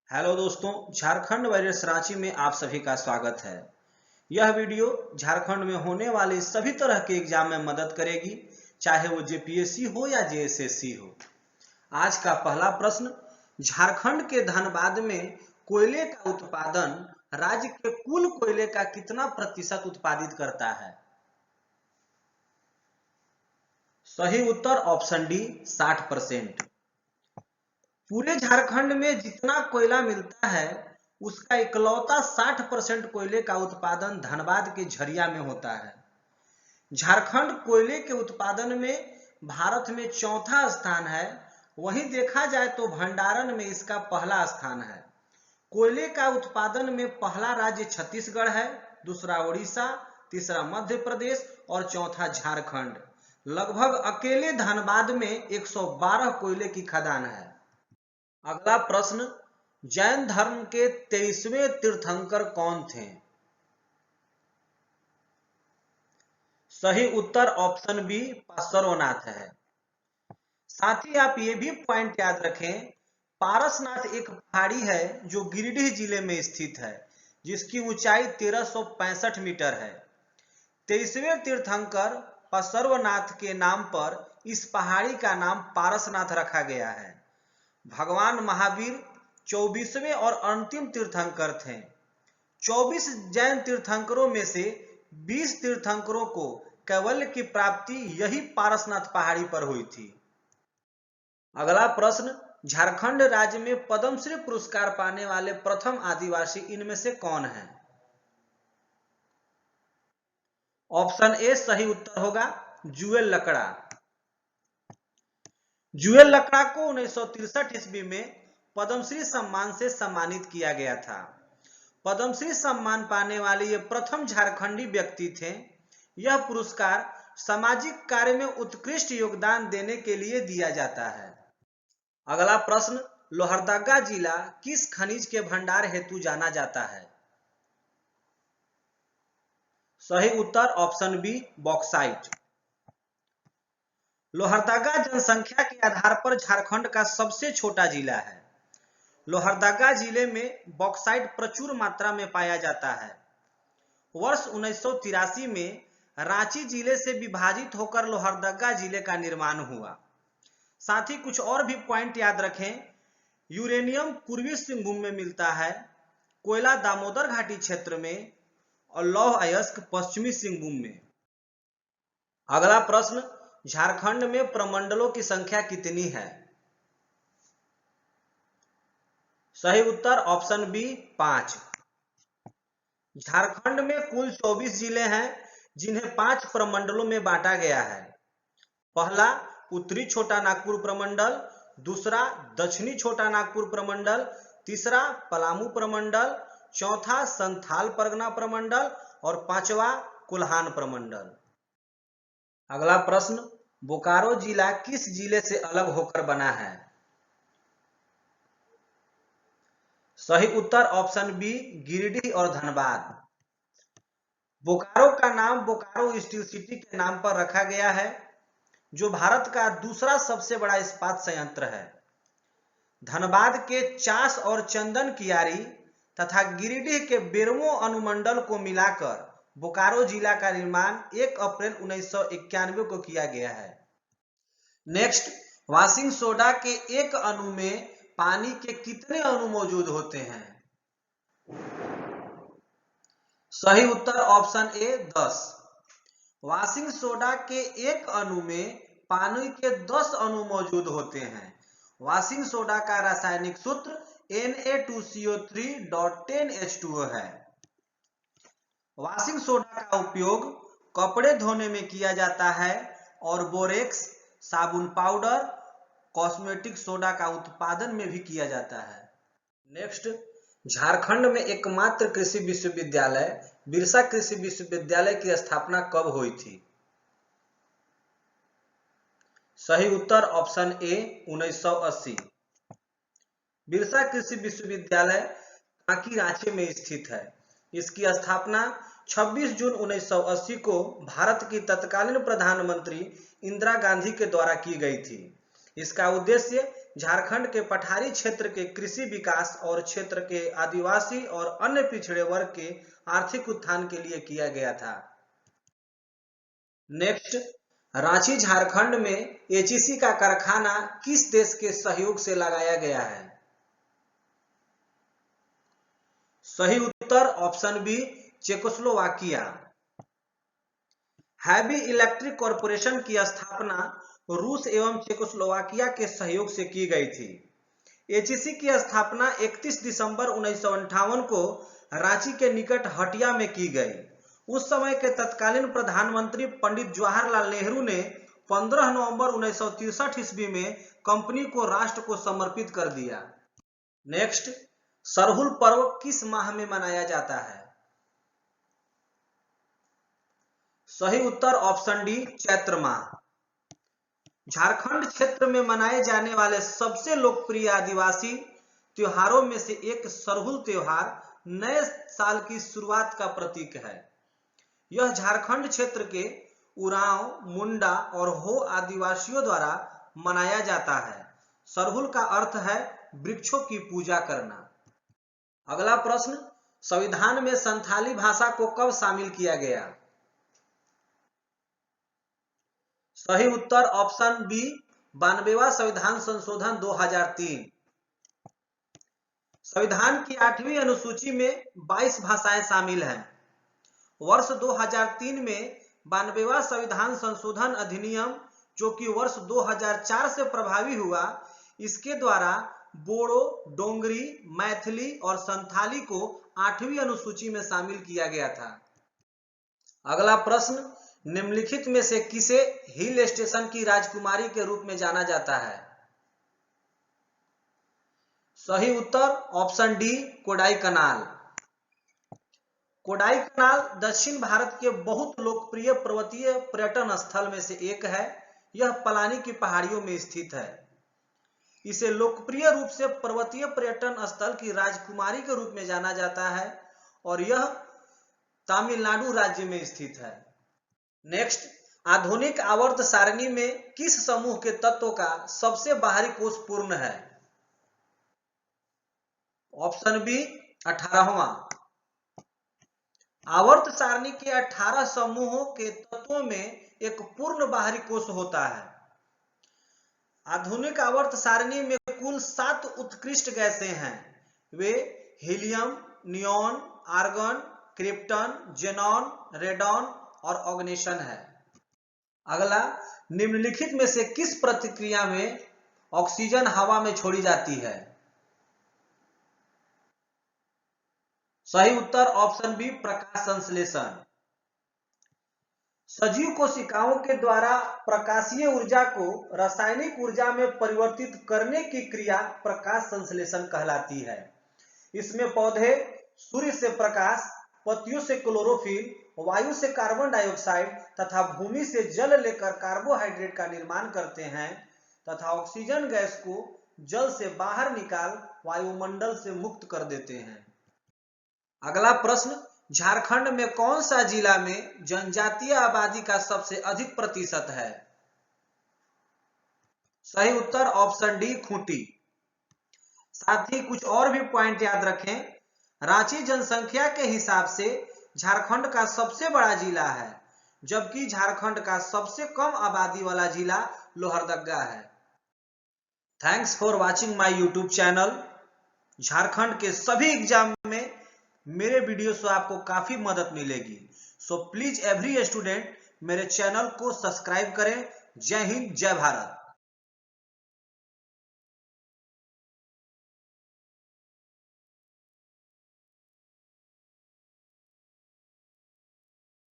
Hello दोस्तों, Jharkhand virus Ranchi में आप सभी का स्वागत है। यह वीडियो झारखंड में होने वाले सभी तरह के एग्जाम में मदद करेगी, चाहे वो जेपीएससी हो या जेएसएससी हो। आज का पहला प्रश्न, झारखंड के धनबाद में कोयले का उत्पादन राज्य के कुल कोयले का कितना प्रतिशत उत्पादित करता है? सही उत्तर ऑप्शन डी 60%। पूरे झारखंड में जितना कोयला मिलता है उसका इकलौता 60% कोयले का उत्पादन धनबाद के झरिया में होता है। झारखंड कोयले के उत्पादन में भारत में चौथा स्थान है। वहीं देखा जाए तो भंडारण में इसका पहला स्थान है। कोयले का उत्पादन में पहला राज्य छत्तीसगढ़ है, दूसरा उड़ीसा, तीसरा मध्य प्रदेश और चौथा झारखंड। लगभग अकेले धनबाद में 112 कोयले की खदान है। अगला प्रश्न, जैन धर्म के 23वें तीर्थंकर कौन थे? सही उत्तर ऑप्शन बी पार्श्वनाथ है। साथ ही आप ये भी पॉइंट याद रखें, पारसनाथ एक पहाड़ी है जो गिरिडीह जिले में स्थित है, जिसकी ऊंचाई 1365 मीटर है। 23वें तीर्थंकर पार्श्वनाथ के नाम पर इस पहाड़ी का नाम पारसनाथ रखा गया है। भगवान महावीर 24वें और अंतिम तीर्थंकर थे। 24 जैन तीर्थंकरों में से 20 तीर्थंकरों को कैवल्य की प्राप्ति यही पारसनाथ पहाड़ी पर हुई थी। अगला प्रश्न, झारखंड राज्य में पद्मश्री पुरस्कार पाने वाले प्रथम आदिवासी इनमें से कौन है? ऑप्शन ए सही उत्तर होगा, जुएल लकड़ा। जुएल लकड़ा को 1963 ईस्वी में पद्मश्री सम्मान से सम्मानित किया गया था। पद्मश्री सम्मान पाने वाले ये प्रथम झारखंडी व्यक्ति थे। यह पुरस्कार सामाजिक कार्य में उत्कृष्ट योगदान देने के लिए दिया जाता है। अगला प्रश्न, लोहरदगा जिला किस खनिज के भंडार हेतु जाना जाता है? सही उत्तर ऑप्शन बी बॉक्साइट। लोहरदगा जनसंख्या के आधार पर झारखंड का सबसे छोटा जिला है। लोहरदगा जिले में बॉक्साइट प्रचुर मात्रा में पाया जाता है। वर्ष 1983 में रांची जिले से विभाजित होकर लोहरदगा जिले का निर्माण हुआ। साथ ही कुछ और भी पॉइंट याद रखें, यूरेनियम पूर्वी सिंहभूम में मिलता है, कोयला दामोदर घाटी क्षेत्र में और लौह अयस्क पश्चिमी सिंहभूम में। अगला प्रश्न, झारखंड में प्रमंडलों की संख्या कितनी है? सही उत्तर ऑप्शन बी 5। झारखंड में कुल 24 जिले हैं जिन्हें 5 प्रमंडलों में बांटा गया है। पहला उत्तरी छोटा नागपुर प्रमंडल, दूसरा दक्षिणी छोटा नागपुर प्रमंडल, तीसरा पलामू प्रमंडल, चौथा संथाल परगना प्रमंडल और पांचवा कोल्हान प्रमंडल। अगला प्रश्न, बोकारो जिला किस जिले से अलग होकर बना है? सही उत्तर ऑप्शन बी गिरिडीह और धनबाद। बोकारो का नाम बोकारो स्टील सिटी के नाम पर रखा गया है, जो भारत का दूसरा सबसे बड़ा इस्पात संयंत्र है। धनबाद के चास और चंदन कियारी तथा गिरिडीह के बेरमो अनुमंडल को मिलाकर बोकारो जिला का निर्माण 1 अप्रैल 1991 को किया गया है। नेक्स्ट, वॉशिंग सोडा के एक अणु में पानी के कितने अणु मौजूद होते हैं? सही उत्तर ऑप्शन ए 10। वॉशिंग सोडा के एक अणु में पानी के 10 अणु मौजूद होते हैं। वॉशिंग सोडा का रासायनिक सूत्र Na2CO3.10H2O है। वॉशिंग सोडा का उपयोग कपड़े धोने में किया जाता है और बोरेक्स, साबुन पाउडर, कॉस्मेटिक सोडा का उत्पादन में भी किया जाता है। नेक्स्ट, झारखंड में एकमात्र कृषि विश्वविद्यालय बिरसा कृषि विश्वविद्यालय की स्थापना कब हुई थी? सही उत्तर ऑप्शन ए 1980। बिरसा कृषि विश्वविद्यालय कांकी रांची में स्थित है। इसकी स्थापना 26 जून 1980 को भारत की तत्कालीन प्रधानमंत्री इंदिरा गांधी के द्वारा की गई थी। इसका उद्देश्य झारखंड के पठारी क्षेत्र के कृषि विकास और क्षेत्र के आदिवासी और अन्य पिछड़े वर्ग के आर्थिक उत्थान के लिए किया गया था। नेक्स्ट, रांची झारखंड में एचईसी का कारखाना किस देश के सहयोग से लगाया गया है? सही उत्तर option B, Czechoslovakia. Heavy electric corporation की स्थापना रूस एवं चेकोस्लोवाकिया के सहयोग से की गई थी। एचईसी की स्थापना 31 दिसंबर 1958 को रांची के निकट हटिया में की गई। उस समय के तत्कालीन प्रधानमंत्री पंडित जवाहरलाल नेहरू ने 15 नवंबर 1963 ईस्वी में कंपनी को राष्ट्र को समर्पित कर दिया। नेक्स्ट, सरहुल पर्व किस माह में मनाया जाता है? सही उत्तर ऑप्शन डी, चैत्र माह। झारखंड क्षेत्र में मनाए जाने वाले सबसे लोकप्रिय आदिवासी त्योहारों में से एक सरहुल त्योहार नए साल की शुरुआत का प्रतीक है। यह झारखंड क्षेत्र के उरांव, मुंडा और हो आदिवासियों द्वारा मनाया जाता है। सरहुल का अर्थ है वृक्षों की पूजा करना। अगला प्रश्न, संविधान में संथाली भाषा को कब शामिल किया गया? सही उत्तर ऑप्शन बी, 92वां संविधान संशोधन 2003। संविधान की 8वीं अनुसूची में 22 भाषाएं शामिल हैं। वर्ष 2003 में 92वां संविधान संशोधन अधिनियम, जो कि वर्ष 2004 से प्रभावी हुआ, इसके द्वारा बोडो, डोंगरी, मैथिली और संथाली को 8वीं अनुसूची में शामिल किया गया था। अगला प्रश्न, निम्नलिखित में से किसे हिल स्टेशन की राजकुमारी के रूप में जाना जाता है? सही उत्तर ऑप्शन डी, कोडाईकनाल। कोडाईकनाल दक्षिण भारत के बहुत लोकप्रिय पर्वतीय पर्यटन स्थल में से एक है। यह पलानी की पहाड़ियों में स्थित है। इसे लोकप्रिय रूप से पर्वतीय पर्यटन स्थल की राजकुमारी के रूप में जाना जाता है और यह तमिलनाडु राज्य में स्थित है। नेक्स्ट, आधुनिक आवर्त सारणी में किस समूह के तत्वों का सबसे बाहरी कोष पूर्ण है? ऑप्शन बी, 18वां। आवर्त सारणी के 18 समूहों के तत्वों में एक पूर्ण बाहरी कोष होता है। आधुनिक आवर्त सारणी में कुल 7 उत्कृष्ट गैसें हैं। वे helium, neon, argon, krypton, xenon, radon और ऑग्नेशन है। अगला, निम्नलिखित में से किस प्रतिक्रिया में ऑक्सीजन हवा में छोड़ी जाती है? सही उत्तर ऑप्शन बी, प्रकाश संश्लेषण। सजीव कोशिकाओं के द्वारा प्रकाशीय ऊर्जा को रासायनिक ऊर्जा में परिवर्तित करने की क्रिया प्रकाश संश्लेषण कहलाती है। इसमें पौधे सूर्य से प्रकाश, पत्तियों से क्लोरोफिल, वायु से कार्बन डाइऑक्साइड तथा भूमि से जल लेकर कार्बोहाइड्रेट का निर्माण करते हैं तथा ऑक्सीजन गैस को जल से बाहर निकाल वायुमंडल से मुक्त कर देते हैं। अगला प्रश्न, झारखंड में कौन सा जिला में जनजातीय आबादी का सबसे अधिक प्रतिशत है? सही उत्तर ऑप्शन डी, खूंटी। साथ ही कुछ और भी पॉइंट याद रखें। रांची जनसंख्या के हिसाब से झारखंड का सबसे बड़ा जिला है, जबकि झारखंड का सबसे कम आबादी वाला जिला लोहरदगा है। Thanks for watching my YouTube channel. Jharkhand के सभी एग्जाम में मेरे वीडियो से आपको काफी मदद मिलेगी। सो प्लीज एवरी स्टूडेंट मेरे चैनल को सब्सक्राइब करें। जय हिंद, जय भारत।